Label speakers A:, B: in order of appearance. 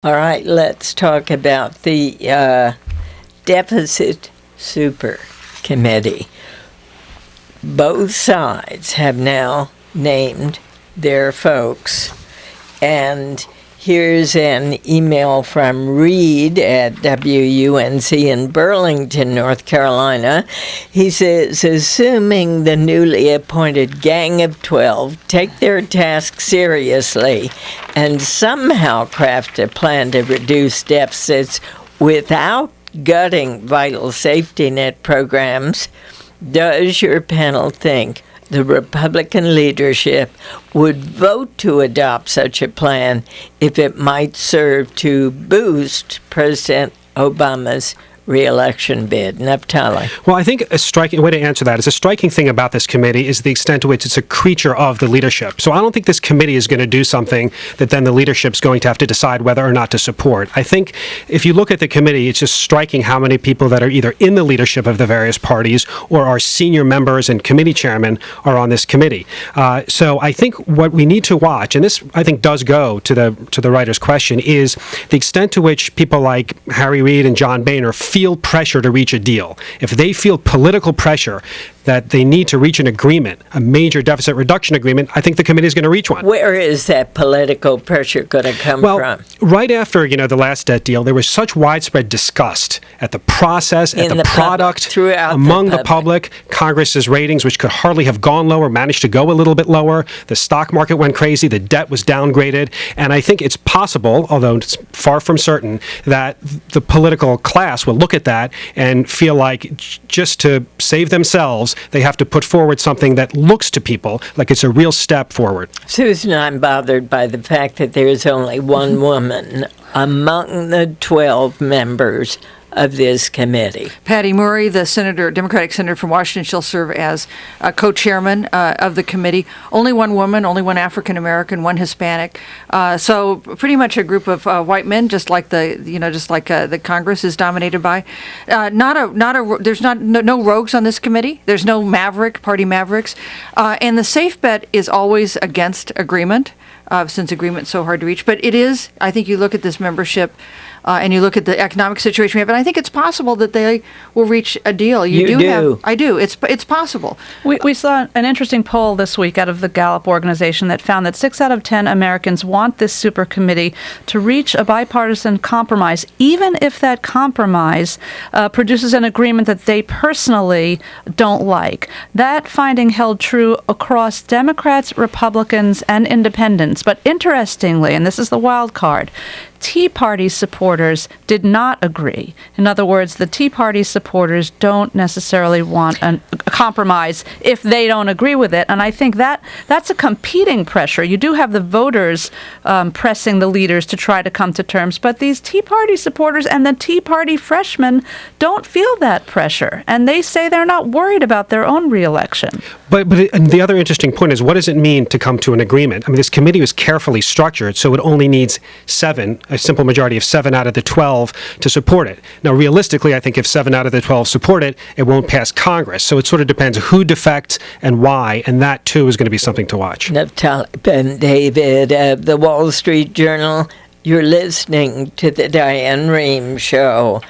A: All right, let's talk about the Deficit Supercommittee. Both sides have now named their folks, and here's an email from Reed at WUNC in Burlington, North Carolina. He says, assuming the newly appointed Gang of 12 take their task seriously and somehow craft a plan to reduce deficits without gutting vital safety net programs, does your panel think the Republican leadership would vote to adopt such a plan if it might serve to boost President Obama's re-election bid? Naftali.
B: Well, I think a striking way to answer that is a striking thing about this committee is the extent to which it's a creature of the leadership. So I don't think this committee is going to do something that then the leadership's going to have to decide whether or not to support. I think if you look at the committee, it's just striking how many people that are either in the leadership of the various parties or are senior members and committee chairmen are on this committee. So I think what we need to watch, and this I think does go to the writer's question, is the extent to which people like Harry Reid and John Boehner feel pressure to reach a deal. If they feel political pressure that they need to reach an agreement, a major deficit reduction agreement, I think the committee is going to reach one.
A: Where is that political pressure going to come from?
B: Right after, the last debt deal, there was such widespread disgust at the process, at the product, among the public. Congress's ratings, which could hardly have gone lower, managed to go a little bit lower. The stock market went crazy. The debt was downgraded. And I think it's possible, although it's far from certain, that the political class will look at that and feel like just to save themselves, they have to put forward something that looks to people like it's a real step forward.
A: Susan, I'm bothered by the fact that there's only one woman among the 12 members of this committee.
C: Patty Murray, the Democratic senator from Washington, she'll serve as co-chairman of the committee. Only one woman, only one African American, one Hispanic. So pretty much a group of white men, just like the Congress is dominated by. There's no rogues on this committee. There's no party mavericks, and the safe bet is always against agreement, since agreement's so hard to reach. But it is. I think you look at this membership. And you look at the economic situation we have, and I think it's possible that they will reach a deal.
A: You do.
C: I do. It's possible.
D: We saw an interesting poll this week out of the Gallup organization that found that 6 out of 10 Americans want this super committee to reach a bipartisan compromise, even if that compromise produces an agreement that they personally don't like. That finding held true across Democrats, Republicans, and independents. But interestingly, and this is the wild card, Tea Party supporters did not agree. In other words, the Tea Party supporters don't necessarily want a compromise if they don't agree with it. And I think that's a competing pressure. You do have the voters pressing the leaders to try to come to terms, but these Tea Party supporters and the Tea Party freshmen don't feel that pressure. And they say they're not worried about their own reelection.
B: But the other interesting point is, what does it mean to come to an agreement? I mean, this committee was carefully structured, so it only needs a simple majority of 7 out of the 12 to support it. Now, realistically, I think if 7 out of the 12 support it, it won't pass Congress. So it sort of depends who defects and why, and that, too, is going to be something to watch.
A: Naftali and David of the Wall Street Journal, you're listening to the Diane Rehm Show.